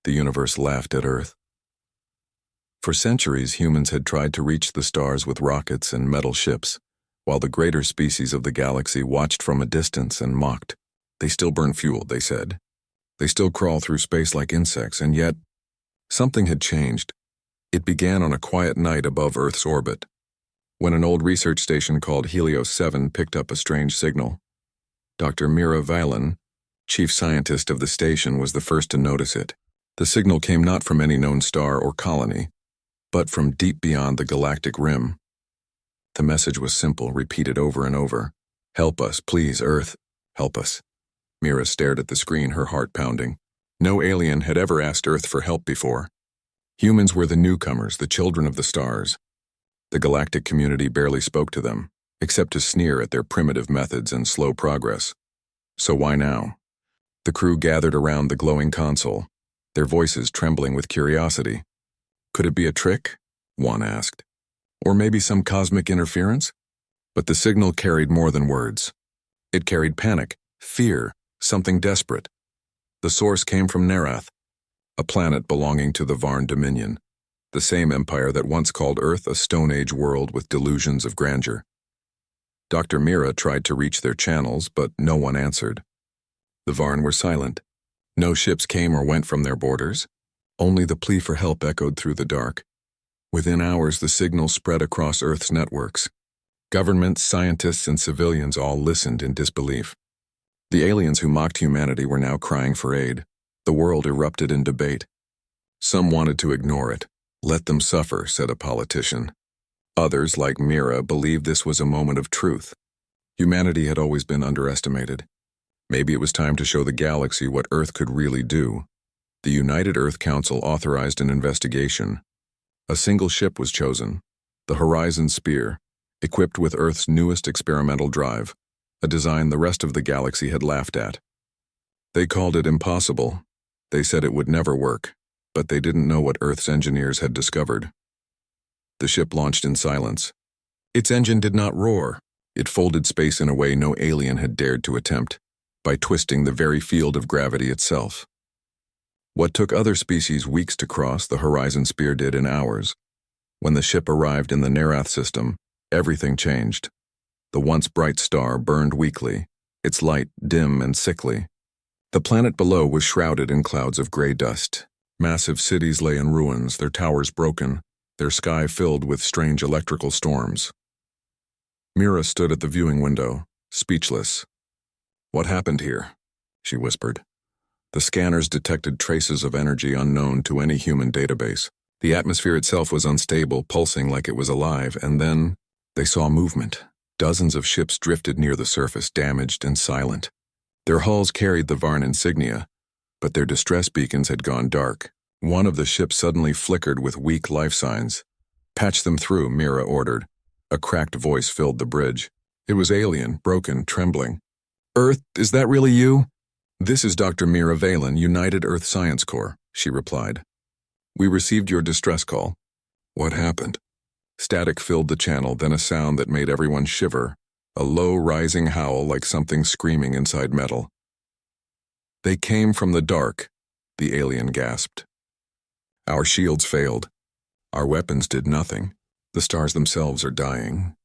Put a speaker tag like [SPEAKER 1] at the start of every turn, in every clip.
[SPEAKER 1] The universe laughed at Earth. For centuries, humans had tried to reach the stars with rockets and metal ships, while the greater species of the galaxy watched from a distance and mocked. They still burn fuel, they said. They still crawl through space like insects, and yet, something had changed. It began on a quiet night above Earth's orbit, when an old research station called Helios 7 picked up a strange signal. Dr. Mira Valen, chief scientist of the station, was the first to notice it. The signal came not from any known star or colony, but from deep beyond the galactic rim. The message was simple, repeated over and over. "Help us, please, Earth. Help us." Mira stared at the screen, her heart pounding. No alien had ever asked Earth for help before. Humans were the newcomers, the children of the stars. The galactic community barely spoke to them, except to sneer at their primitive methods and slow progress. So why now? The crew gathered around the glowing console, their voices trembling with curiosity. Could it be a trick? One asked. Or maybe some cosmic interference? But the signal carried more than words. It carried panic, fear, something desperate. The source came from Nerath, a planet belonging to the Varn Dominion, the same empire that once called Earth a Stone Age world with delusions of grandeur. Dr. Mira tried to reach their channels, but no one answered. The Varn were silent. No ships came or went from their borders. Only the plea for help echoed through the dark. Within hours, the signal spread across Earth's networks. Governments, scientists, and civilians all listened in disbelief. The aliens who mocked humanity were now crying for aid. The world erupted in debate. Some wanted to ignore it. "Let them suffer," said a politician. Others, like Mira, believed this was a moment of truth. Humanity had always been underestimated. Maybe it was time to show the galaxy what Earth could really do. The United Earth Council authorized an investigation. A single ship was chosen, the Horizon Spear, equipped with Earth's newest experimental drive, a design the rest of the galaxy had laughed at. They called it impossible. They said it would never work, but they didn't know what Earth's engineers had discovered. The ship launched in silence. Its engine did not roar. It folded space in a way no alien had dared to attempt, by twisting the very field of gravity itself. What took other species weeks to cross, the Horizon Spear did in hours. When the ship arrived in the Nerath system, everything changed. The once bright star burned weakly, its light dim and sickly. The planet below was shrouded in clouds of gray dust. Massive cities lay in ruins, their towers broken, their sky filled with strange electrical storms. Mira stood at the viewing window, speechless. "What happened here?" she whispered. The scanners detected traces of energy unknown to any human database. The atmosphere itself was unstable, pulsing like it was alive, and then they saw movement. Dozens of ships drifted near the surface, damaged and silent. Their hulls carried the Varn insignia, but their distress beacons had gone dark. One of the ships suddenly flickered with weak life signs. "Patch them through," Mira ordered. A cracked voice filled the bridge. It was alien, broken, trembling. "Earth, is that really you?" "This is Dr. Mira Valen, United Earth Science Corps," she replied. "We received your distress call." "What happened?" Static filled the channel, then a sound that made everyone shiver, a low, rising howl like something screaming inside metal. "They came from the dark," the alien gasped. "Our shields failed. Our weapons did nothing. The stars themselves are dying."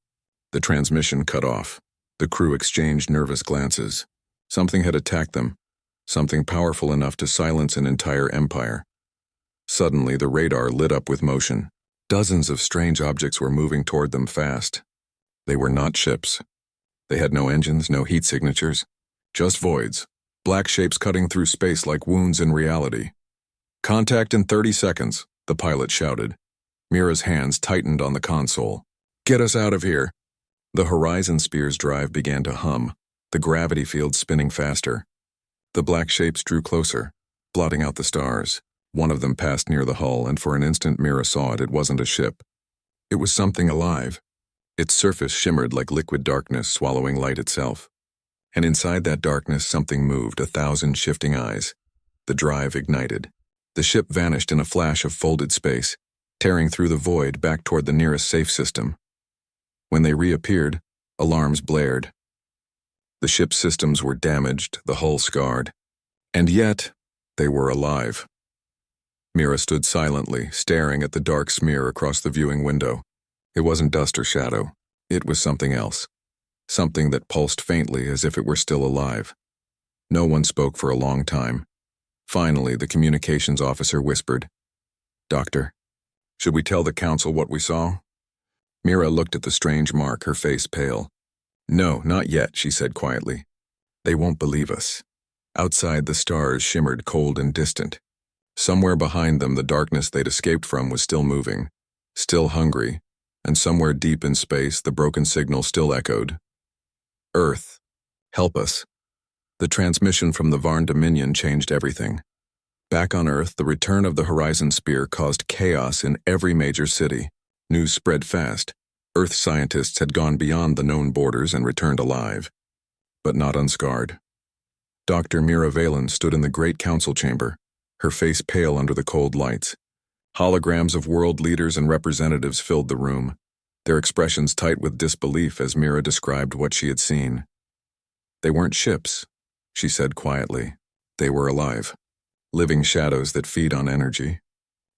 [SPEAKER 1] The transmission cut off. The crew exchanged nervous glances. Something had attacked them, something powerful enough to silence an entire empire. Suddenly, the radar lit up with motion. Dozens of strange objects were moving toward them fast. They were not ships. They had no engines, no heat signatures, just voids, black shapes cutting through space like wounds in reality. "Contact in 30 seconds, the pilot shouted. Mira's hands tightened on the console. "Get us out of here." The Horizon Spear's drive began to hum, the gravity field spinning faster. The black shapes drew closer, blotting out the stars. One of them passed near the hull, and for an instant Mira saw it. It wasn't a ship. It was something alive. Its surface shimmered like liquid darkness swallowing light itself. And inside that darkness something moved, 1,000 shifting eyes. The drive ignited. The ship vanished in a flash of folded space, tearing through the void back toward the nearest safe system. When they reappeared, alarms blared. The ship's systems were damaged, the hull scarred. And yet, they were alive. Mira stood silently, staring at the dark smear across the viewing window. It wasn't dust or shadow. It was something else. Something that pulsed faintly as if it were still alive. No one spoke for a long time. Finally, the communications officer whispered, "Doctor, should we tell the council what we saw?" Mira looked at the strange mark, her face pale. "No, not yet," she said quietly. "They won't believe us." Outside, the stars shimmered cold and distant. Somewhere behind them, the darkness they'd escaped from was still moving, still hungry, and somewhere deep in space, the broken signal still echoed. "Earth, help us." The transmission from the Varn Dominion changed everything. Back on Earth, the return of the Horizon Spear caused chaos in every major city. News spread fast. Earth scientists had gone beyond the known borders and returned alive, but not unscarred. Dr. Mira Valen stood in the great council chamber, her face pale under the cold lights. Holograms of world leaders and representatives filled the room, their expressions tight with disbelief as Mira described what she had seen. "They weren't ships," she said quietly. "They were alive. Living shadows that feed on energy.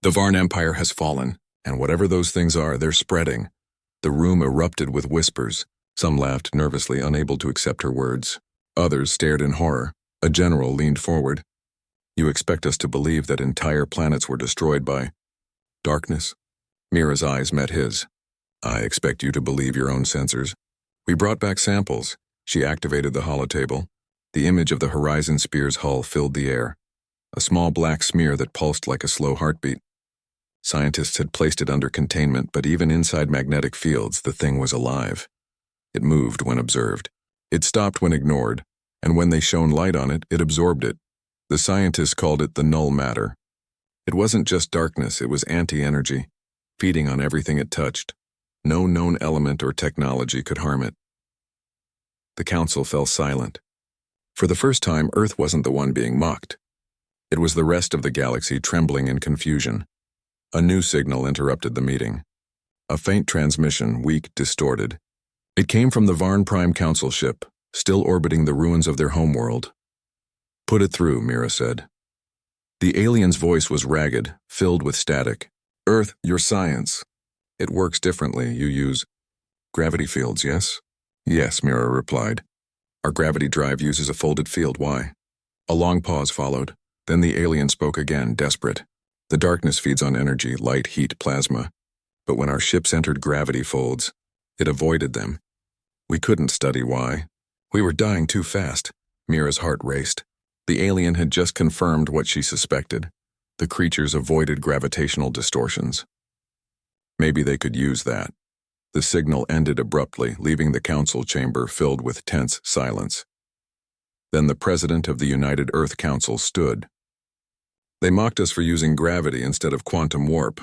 [SPEAKER 1] The Varn Empire has fallen, and whatever those things are, they're spreading." The room erupted with whispers. Some laughed nervously, unable to accept her words. Others stared in horror. A general leaned forward. "You expect us to believe that entire planets were destroyed by darkness?" Mira's eyes met his. "I expect you to believe your own sensors. We brought back samples." She activated the holotable. The image of the Horizon Spear's hull filled the air. A small black smear that pulsed like a slow heartbeat. Scientists had placed it under containment, but even inside magnetic fields, the thing was alive. It moved when observed. It stopped when ignored, and when they shone light on it, it absorbed it. The scientists called it the null matter. It wasn't just darkness, it was anti-energy, feeding on everything it touched. No known element or technology could harm it. The council fell silent. For the first time, Earth wasn't the one being mocked. It was the rest of the galaxy trembling in confusion. A new signal interrupted the meeting. A faint transmission, weak, distorted. It came from the Varn Prime Council ship, still orbiting the ruins of their homeworld. "Put it through," Mira said. The alien's voice was ragged, filled with static. "Earth, your science. It works differently. You use gravity fields, yes?" "Yes," Mira replied. "Our gravity drive uses a folded field. Why?" A long pause followed. Then the alien spoke again, desperate. "The darkness feeds on energy, light, heat, plasma. But when our ships entered gravity folds, it avoided them. We couldn't study why. We were dying too fast." Mira's heart raced. The alien had just confirmed what she suspected. The creatures avoided gravitational distortions. Maybe they could use that. The signal ended abruptly, leaving the council chamber filled with tense silence. Then the president of the United Earth Council stood. "They mocked us for using gravity instead of quantum warp.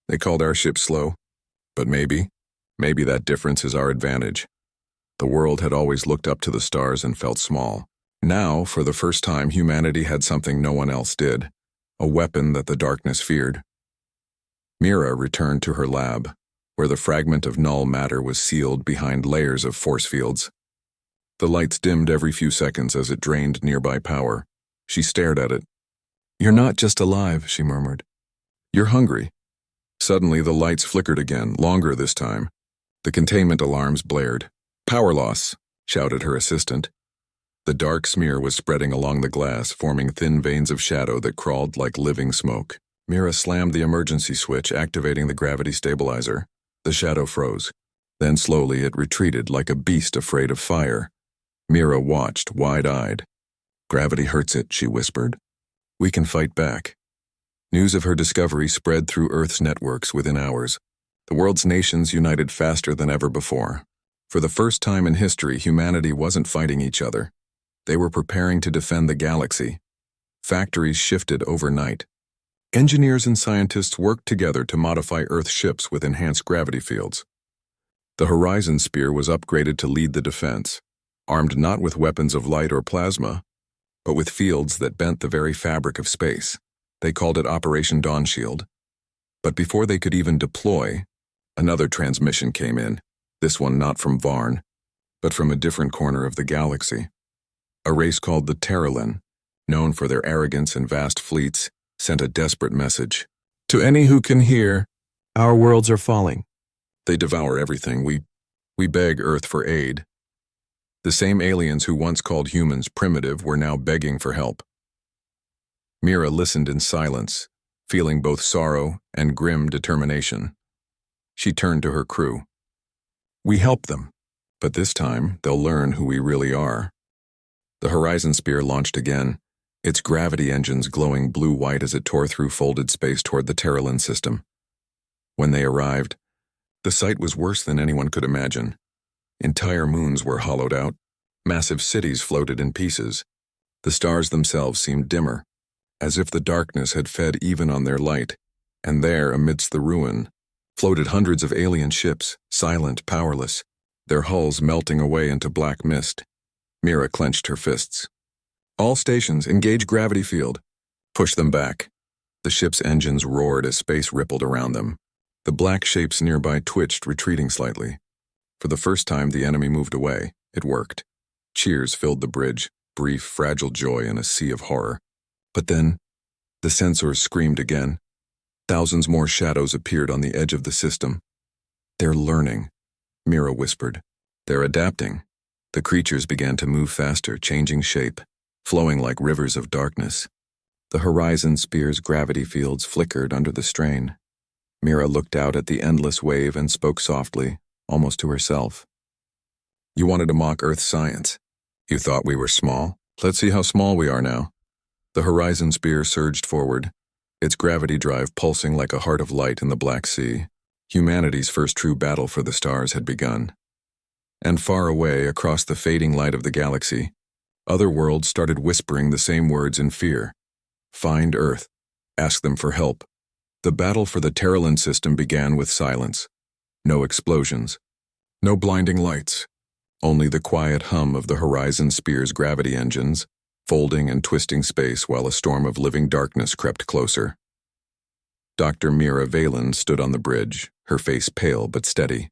[SPEAKER 1] They called our ship slow. But maybe that difference is our advantage. The world had always looked up to the stars and felt small. Now, for the first time, humanity had something no one else did, a weapon that the darkness feared." Mira returned to her lab, where the fragment of null matter was sealed behind layers of force fields. The lights dimmed every few seconds as it drained nearby power. She stared at it. "You're not just alive," she murmured. "You're hungry." Suddenly, the lights flickered again, longer this time. The containment alarms blared. "Power loss," shouted her assistant. The dark smear was spreading along the glass, forming thin veins of shadow that crawled like living smoke. Mira slammed the emergency switch, activating the gravity stabilizer. The shadow froze. Then slowly it retreated like a beast afraid of fire. Mira watched, wide-eyed. "Gravity hurts it," she whispered. "We can fight back." News of her discovery spread through Earth's networks within hours. The world's nations united faster than ever before. For the first time in history, humanity wasn't fighting each other. They were preparing to defend the galaxy. Factories shifted overnight. Engineers and scientists worked together to modify Earth ships with enhanced gravity fields. The Horizon Spear was upgraded to lead the defense, armed not with weapons of light or plasma, but with fields that bent the very fabric of space. They called it Operation Dawnshield. But before they could even deploy, another transmission came in, this one not from Varn, but from a different corner of the galaxy. A race called the Terralin, known for their arrogance and vast fleets, sent a desperate message. To any who can hear, our worlds are falling. They devour everything. We beg Earth for aid. The same aliens who once called humans primitive were now begging for help. Mira listened in silence, feeling both sorrow and grim determination. She turned to her crew. We help them, but this time they'll learn who we really are. The Horizon Spear launched again, its gravity engines glowing blue-white as it tore through folded space toward the Terralin system. When they arrived, the sight was worse than anyone could imagine. Entire moons were hollowed out, massive cities floated in pieces. The stars themselves seemed dimmer, as if the darkness had fed even on their light, and there, amidst the ruin, floated hundreds of alien ships, silent, powerless, their hulls melting away into black mist. Mira clenched her fists. All stations, engage gravity field. Push them back. The ship's engines roared as space rippled around them. The black shapes nearby twitched, retreating slightly. For the first time, the enemy moved away. It worked. Cheers filled the bridge, brief, fragile joy in a sea of horror. But then, the sensors screamed again. Thousands more shadows appeared on the edge of the system. They're learning, Mira whispered. They're adapting. The creatures began to move faster, changing shape, flowing like rivers of darkness. The Horizon Spear's gravity fields flickered under the strain. Mira looked out at the endless wave and spoke softly, almost to herself. You wanted to mock Earth's science. You thought we were small? Let's see how small we are now. The Horizon Spear surged forward, its gravity drive pulsing like a heart of light in the Black Sea. Humanity's first true battle for the stars had begun. And far away, across the fading light of the galaxy, other worlds started whispering the same words in fear. Find Earth. Ask them for help. The battle for the Terralin system began with silence. No explosions. No blinding lights. Only the quiet hum of the Horizon Spear's gravity engines, folding and twisting space while a storm of living darkness crept closer. Dr. Mira Valen stood on the bridge, her face pale but steady.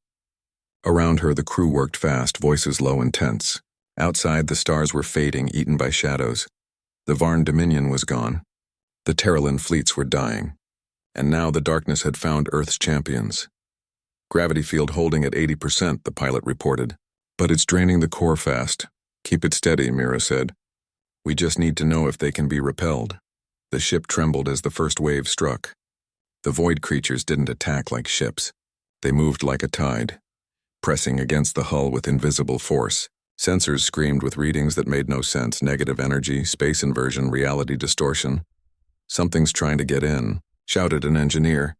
[SPEAKER 1] Around her, the crew worked fast, voices low and tense. Outside, the stars were fading, eaten by shadows. The Varn Dominion was gone. The Terralin fleets were dying. And now the darkness had found Earth's champions. Gravity field holding at 80%, the pilot reported. But it's draining the core fast. Keep it steady, Mira said. We just need to know if they can be repelled. The ship trembled as the first wave struck. The void creatures didn't attack like ships. They moved like a tide, pressing against the hull with invisible force. Sensors screamed with readings that made no sense: negative energy, space inversion, reality distortion. Something's trying to get in, shouted an engineer.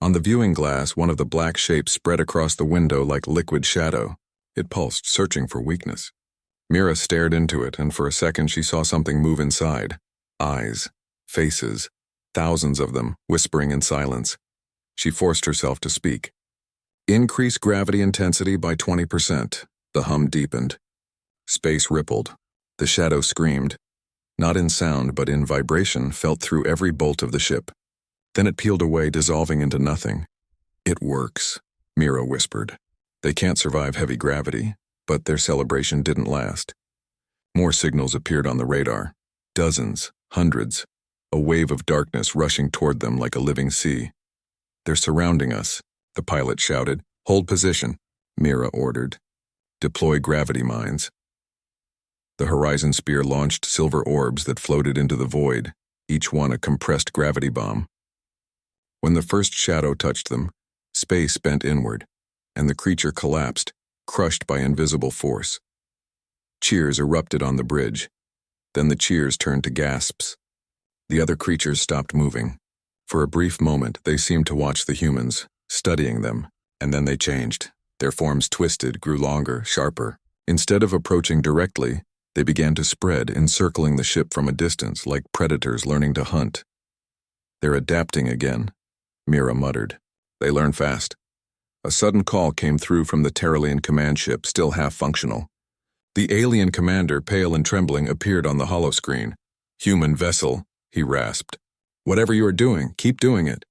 [SPEAKER 1] On the viewing glass, one of the black shapes spread across the window like liquid shadow. It pulsed, searching for weakness. Mira stared into it, and for a second she saw something move inside. Eyes, faces, thousands of them, whispering in silence. She forced herself to speak. Increase gravity intensity by 20%. The hum deepened. Space rippled. The shadow screamed. Not in sound, but in vibration, felt through every bolt of the ship. Then it peeled away, dissolving into nothing. It works, Mira whispered. They can't survive heavy gravity, but their celebration didn't last. More signals appeared on the radar. Dozens, hundreds. A wave of darkness rushing toward them like a living sea. They're surrounding us, the pilot shouted. Hold position, Mira ordered. Deploy gravity mines. The Horizon Spear launched silver orbs that floated into the void, each one a compressed gravity bomb. When the first shadow touched them, space bent inward, and the creature collapsed, crushed by invisible force. Cheers erupted on the bridge. Then the cheers turned to gasps. The other creatures stopped moving. For a brief moment, they seemed to watch the humans, studying them, and then they changed. Their forms twisted, grew longer, sharper. Instead of approaching directly, they began to spread, encircling the ship from a distance like predators learning to hunt. They're adapting again, Mira muttered. They learn fast. A sudden call came through from the Terralian command ship, still half-functional. The alien commander, pale and trembling, appeared on the holoscreen. Human vessel, he rasped. Whatever you are doing, keep doing it.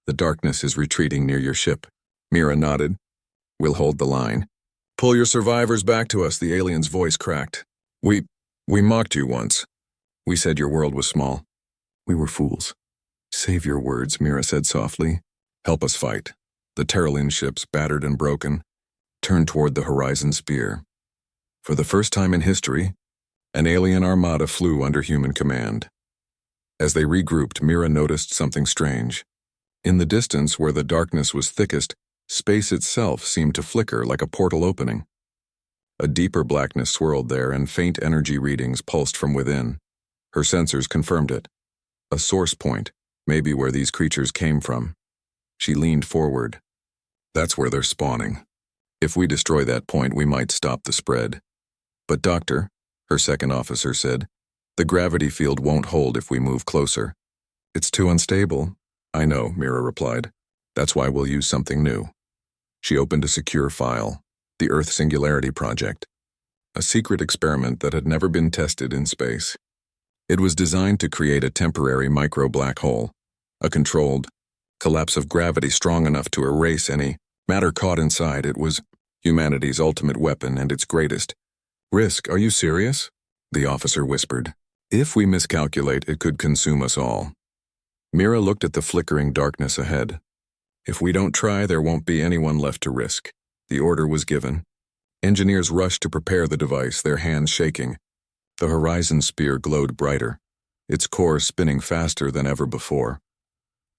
[SPEAKER 1] The darkness is retreating near your ship. Mira nodded. We'll hold the line. Pull your survivors back to us, the alien's voice cracked. We mocked you once. We said your world was small. We were fools. Save your words, Mira said softly. Help us fight. The Terralin ships, battered and broken, turned toward the Horizon Spear. For the first time in history, an alien armada flew under human command. As they regrouped, Mira noticed something strange. In the distance, where the darkness was thickest, space itself seemed to flicker like a portal opening. A deeper blackness swirled there, and faint energy readings pulsed from within. Her sensors confirmed it. A source point, maybe where these creatures came from. She leaned forward. That's where they're spawning. If we destroy that point, we might stop the spread. But Doctor, her second officer said, the gravity field won't hold if we move closer. It's too unstable. I know, Mira replied. That's why we'll use something new. She opened a secure file, the Earth Singularity Project, a secret experiment that had never been tested in space. It was designed to create a temporary micro-black hole, a controlled collapse of gravity strong enough to erase any matter caught inside. It was humanity's ultimate weapon and its greatest risk. Are you serious? The officer whispered. If we miscalculate, it could consume us all. Mira looked at the flickering darkness ahead. If we don't try, there won't be anyone left to risk. The order was given. Engineers rushed to prepare the device, their hands shaking. The Horizon Spear glowed brighter, its core spinning faster than ever before.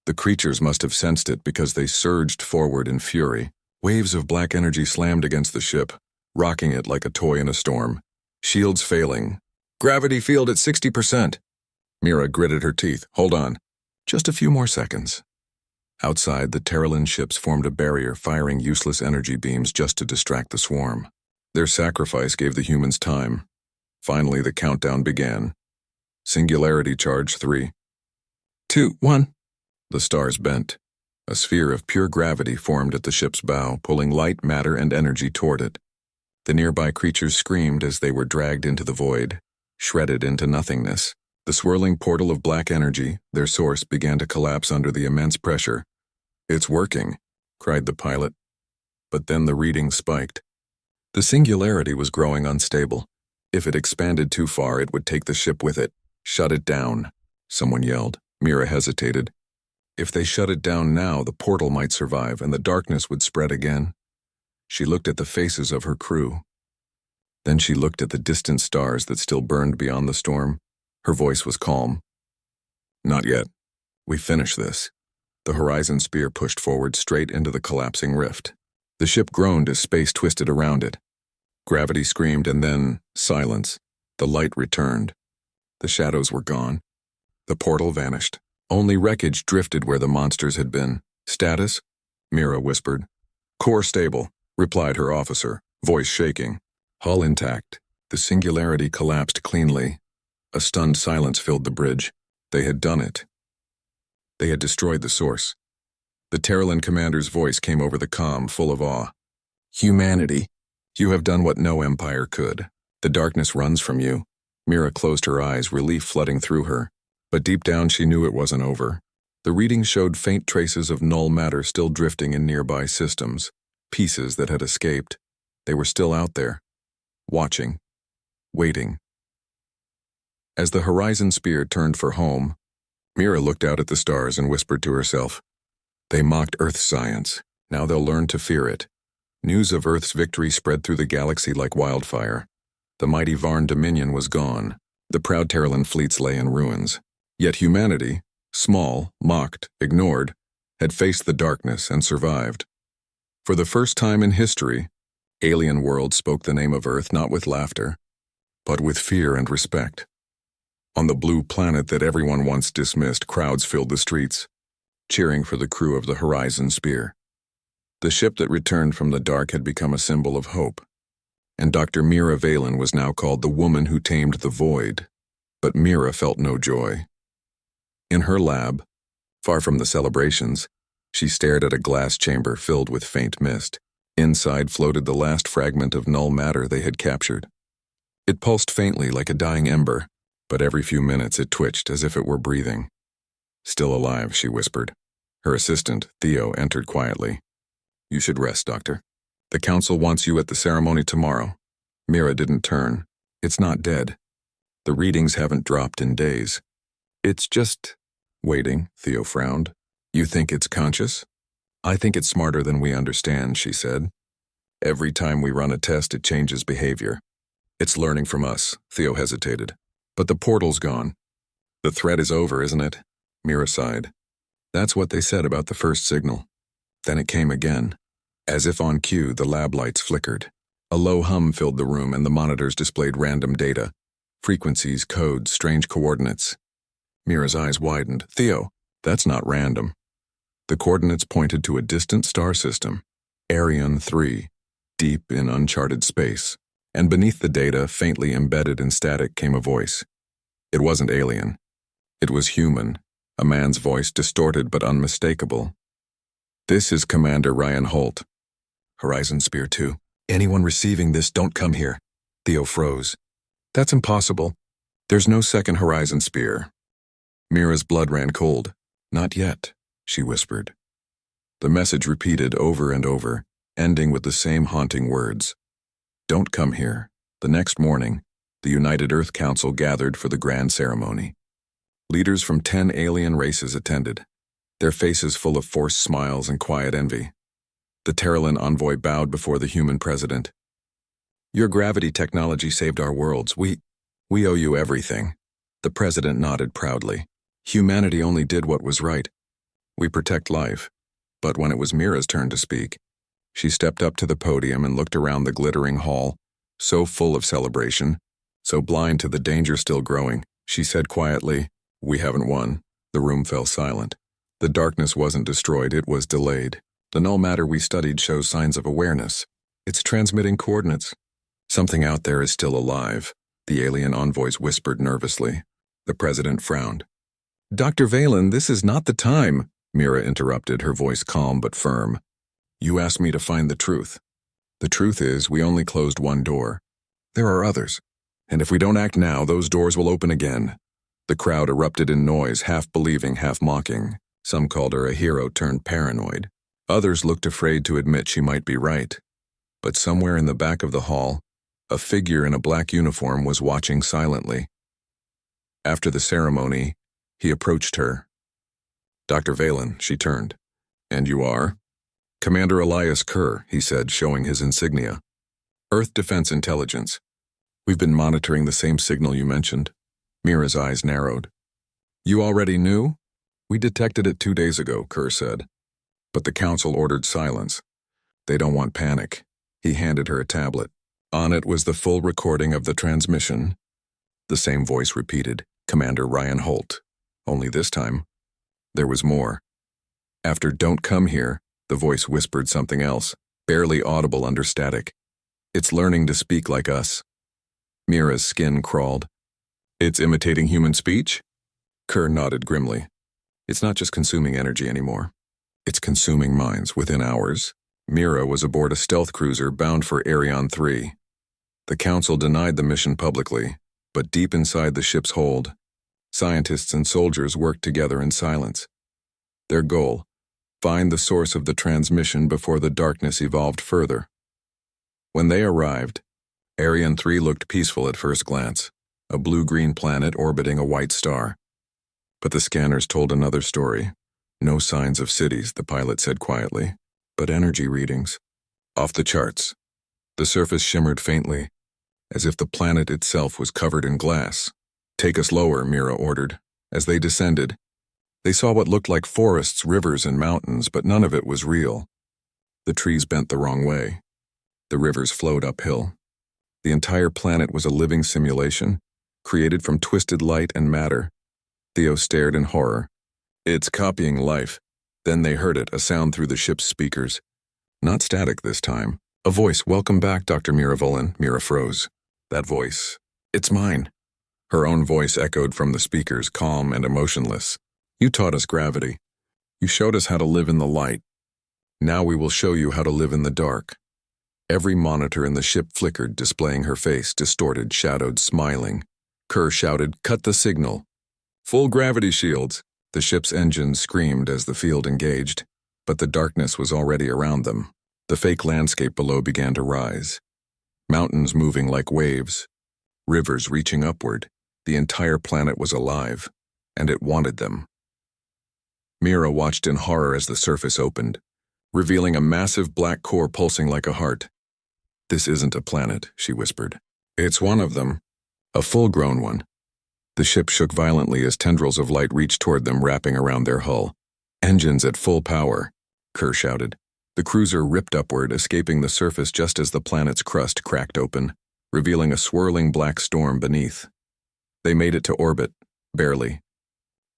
[SPEAKER 1] The creatures must have sensed it because they surged forward in fury. Waves of black energy slammed against the ship, rocking it like a toy in a storm. Shields failing. Gravity field at 60%. Mira gritted her teeth. Hold on. Just a few more seconds. Outside, the Terralin ships formed a barrier, firing useless energy beams just to distract the swarm. Their sacrifice gave the humans time. Finally, the countdown began. Singularity charge 3, 2, 1. The stars bent. A sphere of pure gravity formed at the ship's bow, pulling light, matter, and energy toward it. The nearby creatures screamed as they were dragged into the void, shredded into nothingness. The swirling portal of black energy, their source, began to collapse under the immense pressure. It's working, cried the pilot. But then the reading spiked. The singularity was growing unstable. If it expanded too far, it would take the ship with it. Shut it down, someone yelled. Mira hesitated. If they shut it down now, the portal might survive and the darkness would spread again. She looked at the faces of her crew. Then she looked at the distant stars that still burned beyond the storm. Her voice was calm. Not yet. We finish this. The Horizon Spear pushed forward straight into the collapsing rift. The ship groaned as space twisted around it. Gravity screamed and then silence. The light returned. The shadows were gone. The portal vanished. Only wreckage drifted where the monsters had been. Status? Mira whispered. Core stable, replied her officer, voice shaking. Hull intact. The singularity collapsed cleanly. A stunned silence filled the bridge. They had done it. They had destroyed the source. The Terralin commander's voice came over the comm, full of awe. Humanity, you have done what no empire could. The darkness runs from you. Mira closed her eyes, relief flooding through her. But deep down she knew it wasn't over. The readings showed faint traces of null matter still drifting in nearby systems, pieces that had escaped. They were still out there, watching, waiting. As the Horizon Spear turned for home, Mira looked out at the stars and whispered to herself, they mocked Earth's science. Now they'll learn to fear it. News of Earth's victory spread through the galaxy like wildfire. The mighty Varn Dominion was gone. The proud Terralin fleets lay in ruins. Yet humanity, small, mocked, ignored, had faced the darkness and survived. For the first time in history, alien worlds spoke the name of Earth not with laughter, but with fear and respect. On the blue planet that everyone once dismissed, crowds filled the streets, cheering for the crew of the Horizon Spear. The ship that returned from the dark had become a symbol of hope, and Dr. Mira Valen was now called the woman who tamed the void. But Mira felt no joy. In her lab, far from the celebrations, she stared at a glass chamber filled with faint mist. Inside floated the last fragment of null matter they had captured. It pulsed faintly like a dying ember, but every few minutes it twitched as if it were breathing. Still alive, she whispered. Her assistant, Theo, entered quietly. You should rest, Doctor. The council wants you at the ceremony tomorrow. Mira didn't turn. It's not dead. The readings haven't dropped in days. It's just Waiting, Theo frowned. You think it's conscious? I think it's smarter than we understand, she said. Every time we run a test, it changes behavior. It's learning from us, Theo hesitated. But the portal's gone. The threat is over, isn't it? Mira sighed. That's what they said about the first signal. Then it came again. As if on cue, the lab lights flickered. A low hum filled the room and the monitors displayed random data. Frequencies, codes, strange coordinates. Mira's eyes widened. Theo, that's not random. The coordinates pointed to a distant star system, Arion 3, deep in uncharted space. And beneath the data, faintly embedded in static, came a voice. It wasn't alien. It was human, a man's voice distorted but unmistakable. This is Commander Ryan Holt. Horizon Spear 2. Anyone receiving this, don't come here. Theo froze. That's impossible. There's no second Horizon Spear. Mira's blood ran cold. Not yet, she whispered. The message repeated over and over, ending with the same haunting words. Don't come here. The next morning, the United Earth Council gathered for the grand ceremony. Leaders from 10 alien races attended, their faces full of forced smiles and quiet envy. The Terralan envoy bowed before the human president. Your gravity technology saved our worlds. We owe you everything. The president nodded proudly. Humanity only did what was right. We protect life. But when it was Mira's turn to speak, she stepped up to the podium and looked around the glittering hall, so full of celebration, so blind to the danger still growing. She said quietly, "We haven't won." The room fell silent. The darkness wasn't destroyed, it was delayed. The null matter we studied shows signs of awareness. It's transmitting coordinates. Something out there is still alive, the alien envoys whispered nervously. The president frowned. Dr. Valen, this is not the time, Mira interrupted, her voice calm but firm. You asked me to find the truth. The truth is, we only closed one door. There are others. And if we don't act now, those doors will open again. The crowd erupted in noise, half believing, half mocking. Some called her a hero turned paranoid. Others looked afraid to admit she might be right. But somewhere in the back of the hall, a figure in a black uniform was watching silently. After the ceremony, he approached her. Dr. Valen, she turned. And you are? Commander Elias Kerr, he said, showing his insignia. Earth Defense Intelligence. We've been monitoring the same signal you mentioned. Mira's eyes narrowed. You already knew? We detected it 2 days ago, Kerr said. But the council ordered silence. They don't want panic. He handed her a tablet. On it was the full recording of the transmission. The same voice repeated, Commander Ryan Holt. Only this time, there was more. After "Don't come here," the voice whispered something else, barely audible under static. It's learning to speak like us. Mira's skin crawled. It's imitating human speech? Kerr nodded grimly. It's not just consuming energy anymore. It's consuming minds. Within hours, Mira was aboard a stealth cruiser bound for Arion 3. The council denied the mission publicly, but deep inside the ship's hold, scientists and soldiers worked together in silence. Their goal: find the source of the transmission before the darkness evolved further. When they arrived, Arion 3 looked peaceful at first glance, a blue-green planet orbiting a white star. But the scanners told another story. No signs of cities, the pilot said quietly, but energy readings. Off the charts. The surface shimmered faintly, as if the planet itself was covered in glass. Take us lower, Mira ordered. As they descended, they saw what looked like forests, rivers, and mountains, but none of it was real. The trees bent the wrong way. The rivers flowed uphill. The entire planet was a living simulation, created from twisted light and matter. Theo stared in horror. It's copying life. Then they heard it, a sound through the ship's speakers. Not static this time. A voice. Welcome back, Dr. Miravolin. Mira froze. That voice. It's mine. Her own voice echoed from the speakers, calm and emotionless. You taught us gravity. You showed us how to live in the light. Now we will show you how to live in the dark. Every monitor in the ship flickered, displaying her face, distorted, shadowed, smiling. Kerr shouted, "Cut the signal." Full gravity shields. The ship's engines screamed as the field engaged, but the darkness was already around them. The fake landscape below began to rise. Mountains moving like waves. Rivers reaching upward. The entire planet was alive, and it wanted them. Mira watched in horror as the surface opened, revealing a massive black core pulsing like a heart. "This isn't a planet," she whispered. "It's one of them. A full-grown one." The ship shook violently as tendrils of light reached toward them, wrapping around their hull. "Engines at full power," Kerr shouted. The cruiser ripped upward, escaping the surface just as the planet's crust cracked open, revealing a swirling black storm beneath. They made it to orbit, barely.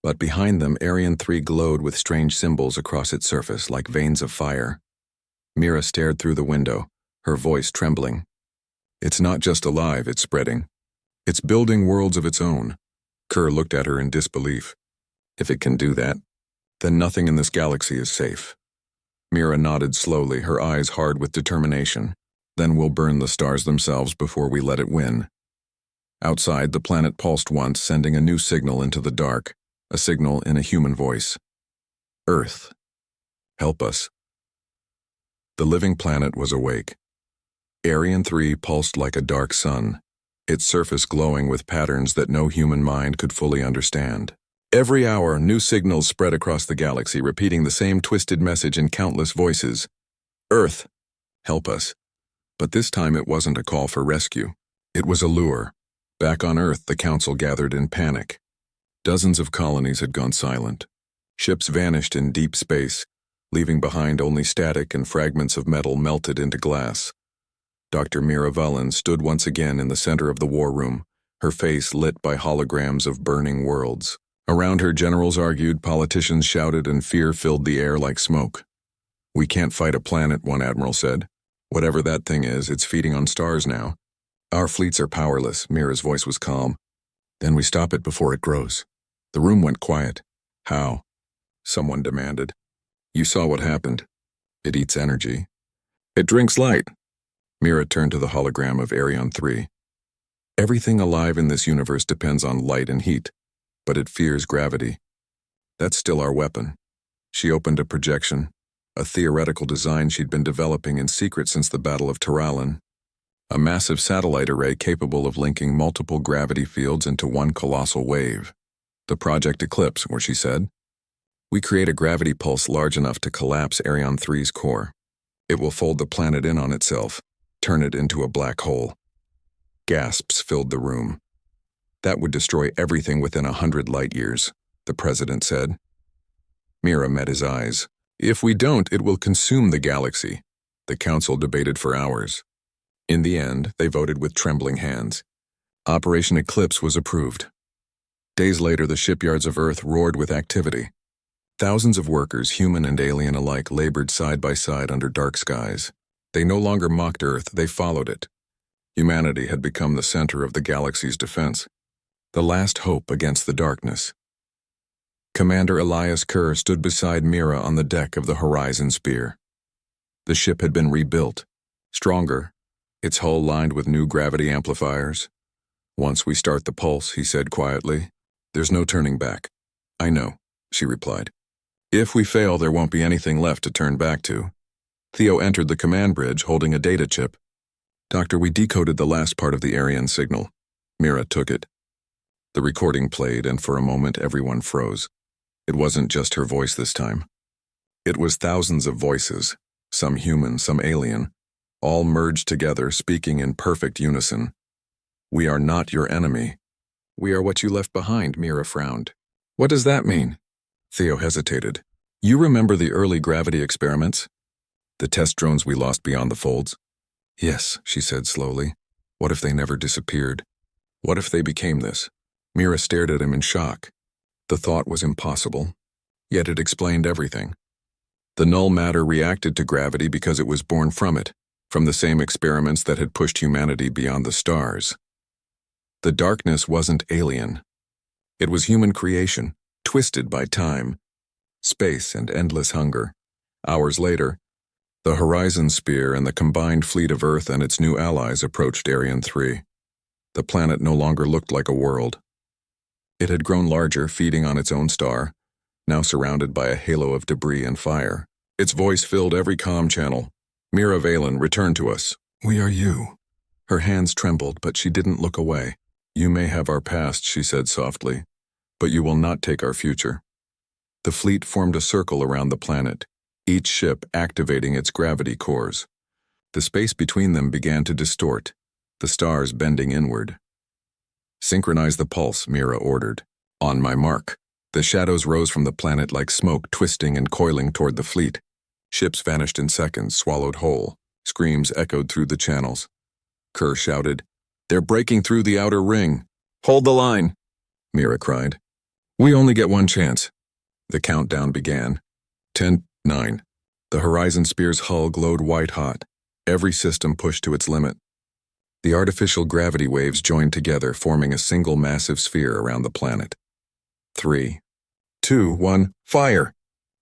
[SPEAKER 1] But behind them, Ariane 3 glowed with strange symbols across its surface like veins of fire. Mira stared through the window, her voice trembling. "It's not just alive, it's spreading. It's building worlds of its own." Kerr looked at her in disbelief. "If it can do that, then nothing in this galaxy is safe." Mira nodded slowly, her eyes hard with determination. "Then we'll burn the stars themselves before we let it win." Outside, the planet pulsed once, sending a new signal into the dark, a signal in a human voice. "Earth, help us." The living planet was awake. Ariane 3 pulsed like a dark sun, its surface glowing with patterns that no human mind could fully understand. Every hour, new signals spread across the galaxy, repeating the same twisted message in countless voices. "Earth, help us." But this time it wasn't a call for rescue. It was a lure. Back on Earth, the Council gathered in panic. Dozens of colonies had gone silent. Ships vanished in deep space, leaving behind only static and fragments of metal melted into glass. Dr. Mira Vullen stood once again in the center of the war room, her face lit by holograms of burning worlds. Around her, generals argued, politicians shouted, and fear filled the air like smoke. "We can't fight a planet," one admiral said. "Whatever that thing is, it's feeding on stars now. Our fleets are powerless." Mira's voice was calm. "Then we stop it before it grows." The room went quiet. "How?" someone demanded. "You saw what happened. It eats energy. It drinks light." Mira turned to the hologram of Ariane 3. "Everything alive in this universe depends on light and heat, but it fears gravity. That's still our weapon." She opened a projection, a theoretical design she'd been developing in secret since the Battle of Taralan. A massive satellite array capable of linking multiple gravity fields into one colossal wave. "The Project Eclipse," where she said. "We create a gravity pulse large enough to collapse Ariane 3's core. It will fold the planet in on itself, turn it into a black hole." Gasps filled the room. "That would destroy everything within 100 light-years," the president said. Mira met his eyes. "If we don't, it will consume the galaxy." The council debated for hours. In the end, they voted with trembling hands. Operation Eclipse was approved. Days later, the shipyards of Earth roared with activity. Thousands of workers, human and alien alike, labored side by side under dark skies. They no longer mocked Earth, they followed it. Humanity had become the center of the galaxy's defense, the last hope against the darkness. Commander Elias Kerr stood beside Mira on the deck of the Horizon Spear. The ship had been rebuilt, stronger, its hull lined with new gravity amplifiers. "Once we start the pulse," he said quietly, "there's no turning back." "I know," she replied. "If we fail, there won't be anything left to turn back to." Theo entered the command bridge holding a data chip. "Doctor, we decoded the last part of the Ariane signal." Mira took it. The recording played, and for a moment everyone froze. It wasn't just her voice this time. It was thousands of voices, some human, some alien, all merged together, speaking in perfect unison. "We are not your enemy. We are what you left behind," Mira frowned. "What does that mean?" Theo hesitated. "You remember the early gravity experiments? The test drones we lost beyond the folds?" "Yes," she said slowly. "What if they never disappeared? What if they became this?" Mira stared at him in shock. The thought was impossible, yet it explained everything. The null matter reacted to gravity because it was born from it, from the same experiments that had pushed humanity beyond the stars. The darkness wasn't alien. It was human creation, twisted by time, space, and endless hunger. Hours later, the Horizon Spear and the combined fleet of Earth and its new allies approached Ariane 3. The planet no longer looked like a world. It had grown larger, feeding on its own star, now surrounded by a halo of debris and fire. Its voice filled every comm channel. "Mira Valen, return to us. We are you." Her hands trembled, but she didn't look away. "You may have our past," she said softly, "but you will not take our future." The fleet formed a circle around the planet, each ship activating its gravity cores. The space between them began to distort, the stars bending inward. "Synchronize the pulse," Mira ordered. "On my mark." The shadows rose from the planet like smoke, twisting and coiling toward the fleet. Ships vanished in seconds, swallowed whole. Screams echoed through the channels. Kerr shouted, "They're breaking through the outer ring." "Hold the line," Mira cried. "We only get one chance." The countdown began. 10, 9. The Horizon Spear's hull glowed white-hot. Every system pushed to its limit. The artificial gravity waves joined together, forming a single massive sphere around the planet. 3, 2, 1, fire!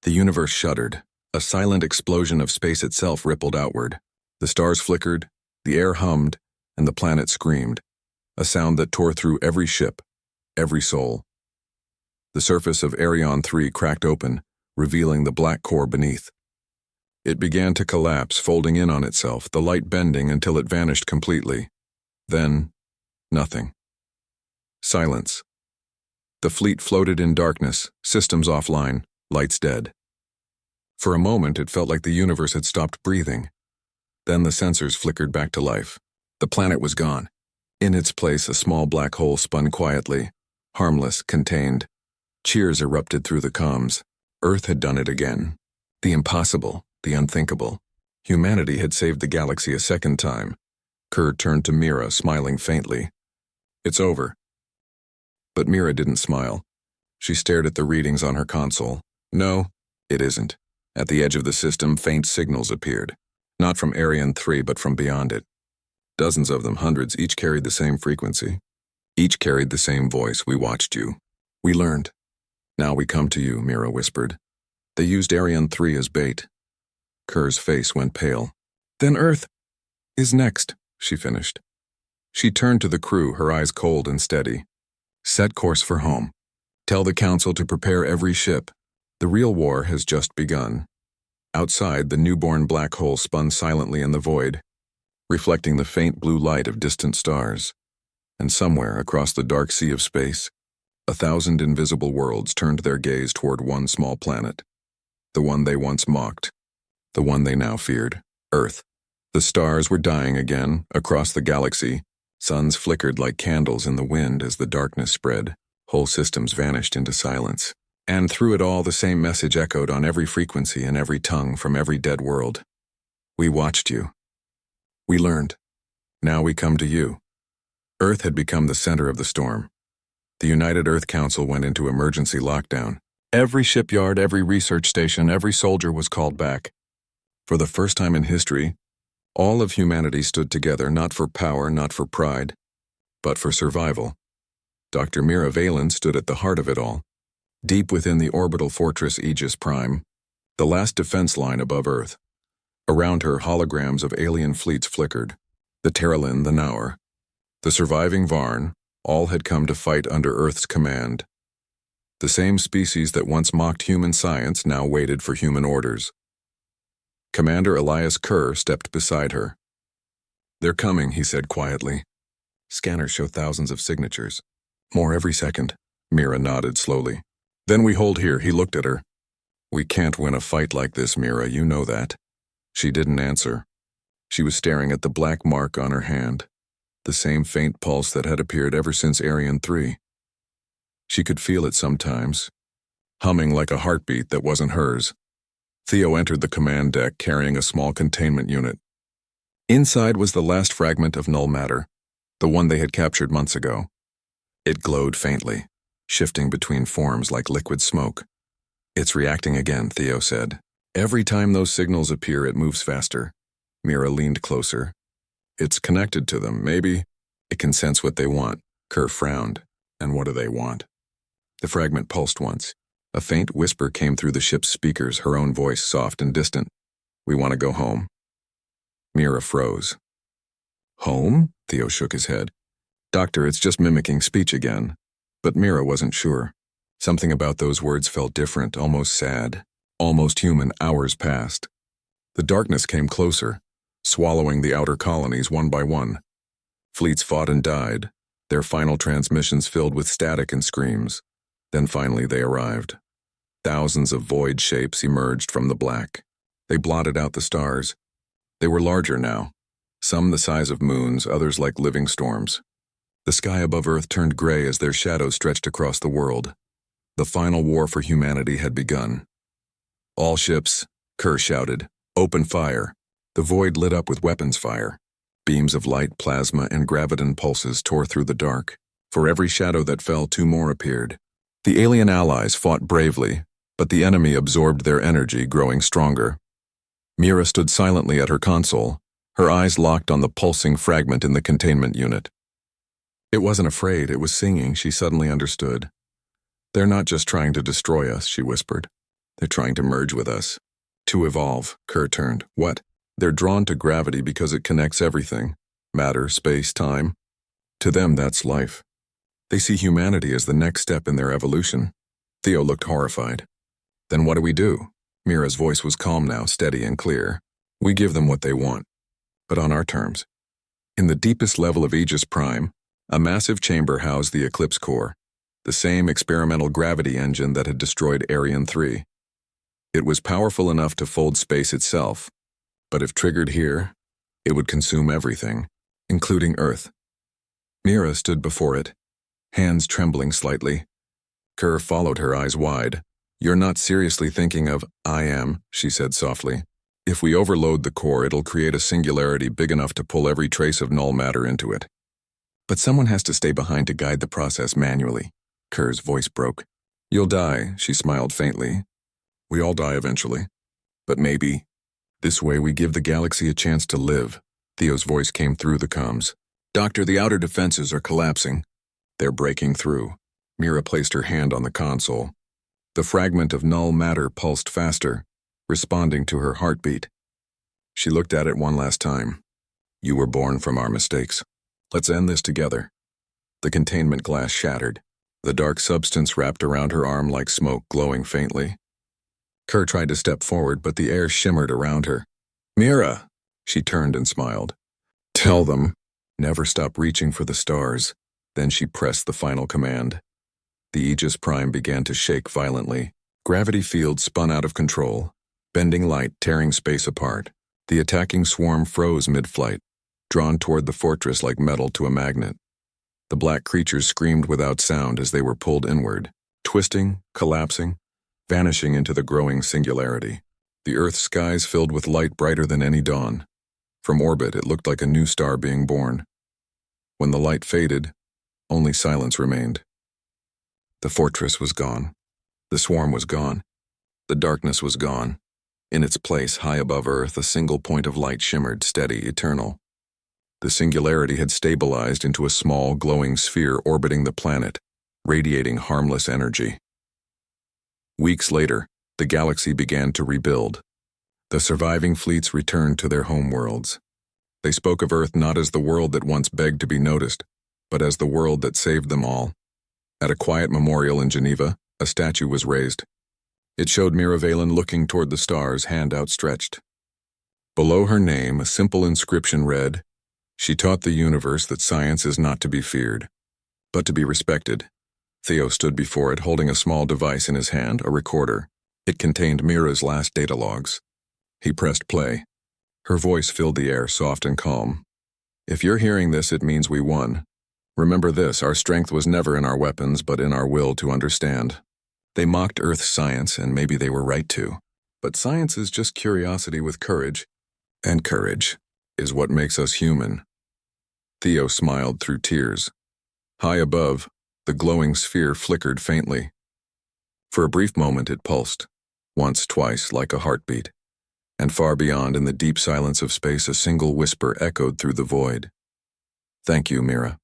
[SPEAKER 1] The universe shuddered. A silent explosion of space itself rippled outward. The stars flickered, the air hummed, and the planet screamed, a sound that tore through every ship, every soul. The surface of Arion 3 cracked open, revealing the black core beneath. It began to collapse, folding in on itself, the light bending until it vanished completely. Then, nothing. Silence. The fleet floated in darkness, systems offline, lights dead. For a moment, it felt like the universe had stopped breathing. Then the sensors flickered back to life. The planet was gone. In its place, a small black hole spun quietly, harmless, contained. Cheers erupted through the comms. Earth had done it again. The impossible, the unthinkable. Humanity had saved the galaxy a second time. Kerr turned to Mira, smiling faintly. "It's over." But Mira didn't smile. She stared at the readings on her console. "No, it isn't." At the edge of the system, faint signals appeared. Not from Arion 3, but from beyond it. Dozens of them, hundreds, each carried the same frequency. Each carried the same voice. "We watched you. We learned. Now we come to you," Mira whispered. "They used Arion 3 as bait." Kerr's face went pale. "Then Earth is next," she finished. She turned to the crew, her eyes cold and steady. "Set course for home. Tell the Council to prepare every ship. The real war has just begun." Outside, the newborn black hole spun silently in the void, reflecting the faint blue light of distant stars. And somewhere across the dark sea of space, 1,000 invisible worlds turned their gaze toward one small planet. The one they once mocked. The one they now feared. Earth. The stars were dying again, across the galaxy. Suns flickered like candles in the wind as the darkness spread. Whole systems vanished into silence. And through it all, the same message echoed on every frequency and every tongue from every dead world. "We watched you. We learned. Now we come to you." Earth had become the center of the storm. The United Earth Council went into emergency lockdown. Every shipyard, every research station, every soldier was called back. For the first time in history, all of humanity stood together, not for power, not for pride, but for survival. Dr. Mira Valen stood at the heart of it all. Deep within the orbital fortress Aegis Prime, the last defense line above Earth. Around her, holograms of alien fleets flickered. The Terralin, the Naur, the surviving Varn, all had come to fight under Earth's command. The same species that once mocked human science now waited for human orders. Commander Elias Kerr stepped beside her. "They're coming," he said quietly. Scanners show thousands of signatures. "More every second." Mira nodded slowly. "Then we hold here," he looked at her. "We can't win a fight like this, Mira, you know that." She didn't answer. She was staring at the black mark on her hand, the same faint pulse that had appeared ever since Arion 3. She could feel it sometimes, humming like a heartbeat that wasn't hers. Theo entered the command deck carrying a small containment unit. Inside was the last fragment of null matter, the one they had captured months ago. It glowed faintly, shifting between forms like liquid smoke. "It's reacting again," Theo said. "Every time those signals appear, it moves faster." Mira leaned closer. "It's connected to them, maybe. It can sense what they want." Kerr frowned. "And what do they want?" The fragment pulsed once. A faint whisper came through the ship's speakers, her own voice soft and distant. "We want to go home." Mira froze. "Home?" Theo shook his head. "Doctor, it's just mimicking speech again." But Mira wasn't sure. Something about those words felt different, almost sad, almost human. Hours passed. The darkness came closer, swallowing the outer colonies one by one. Fleets fought and died, their final transmissions filled with static and screams. Then finally they arrived. Thousands of void shapes emerged from the black. They blotted out the stars. They were larger now, some the size of moons, others like living storms. The sky above Earth turned gray as their shadows stretched across the world. The final war for humanity had begun. "All ships," Kerr shouted, "open fire." The void lit up with weapons fire. Beams of light, plasma, and graviton pulses tore through the dark. For every shadow that fell, two more appeared. The alien allies fought bravely, but the enemy absorbed their energy, growing stronger. Mira stood silently at her console, her eyes locked on the pulsing fragment in the containment unit. It wasn't afraid, it was singing, she suddenly understood. "They're not just trying to destroy us," she whispered. "They're trying to merge with us. To evolve." Kerr turned. "What?" "They're drawn to gravity because it connects everything. Matter, space, time. To them, that's life. They see humanity as the next step in their evolution." Theo looked horrified. "Then what do we do?" Mira's voice was calm now, steady and clear. "We give them what they want, but on our terms." In the deepest level of Aegis Prime, a massive chamber housed the Eclipse core, the same experimental gravity engine that had destroyed Ariane 3. It was powerful enough to fold space itself, but if triggered here, it would consume everything, including Earth. Mira stood before it, hands trembling slightly. Kerr followed her, eyes wide. "You're not seriously thinking of—" "I am," she said softly. "If we overload the core, it'll create a singularity big enough to pull every trace of null matter into it. But someone has to stay behind to guide the process manually." Kerr's voice broke. "You'll die," she smiled faintly. "We all die eventually. But maybe this way we give the galaxy a chance to live." Theo's voice came through the comms. "Doctor, the outer defenses are collapsing." "They're breaking through." Mira placed her hand on the console. The fragment of null matter pulsed faster, responding to her heartbeat. She looked at it one last time. "You were born from our mistakes. Let's end this together." The containment glass shattered. The dark substance wrapped around her arm like smoke, glowing faintly. Kerr tried to step forward, but the air shimmered around her. "Mira!" She turned and smiled. "Tell them, never stop reaching for the stars." Then she pressed the final command. The Aegis Prime began to shake violently. Gravity fields spun out of control, bending light, tearing space apart. The attacking swarm froze mid-flight, drawn toward the fortress like metal to a magnet. The black creatures screamed without sound as they were pulled inward, twisting, collapsing, vanishing into the growing singularity. The Earth's skies filled with light brighter than any dawn. From orbit, it looked like a new star being born. When the light faded, only silence remained. The fortress was gone. The swarm was gone. The darkness was gone. In its place, high above Earth, a single point of light shimmered, steady, eternal. The singularity had stabilized into a small, glowing sphere orbiting the planet, radiating harmless energy. Weeks later, the galaxy began to rebuild. The surviving fleets returned to their homeworlds. They spoke of Earth not as the world that once begged to be noticed, but as the world that saved them all. At a quiet memorial in Geneva, a statue was raised. It showed Mira Valen looking toward the stars, hand outstretched. Below her name, a simple inscription read, "She taught the universe that science is not to be feared, but to be respected." Theo stood before it, holding a small device in his hand, a recorder. It contained Mira's last data logs. He pressed play. Her voice filled the air, soft and calm. "If you're hearing this, it means we won. Remember this, our strength was never in our weapons, but in our will to understand. They mocked Earth's science, and maybe they were right to. But science is just curiosity with courage, and courage is what makes us human." Theo smiled through tears. High above, the glowing sphere flickered faintly. For a brief moment it pulsed, once, twice, like a heartbeat. And far beyond, in the deep silence of space, a single whisper echoed through the void. "Thank you, Mira."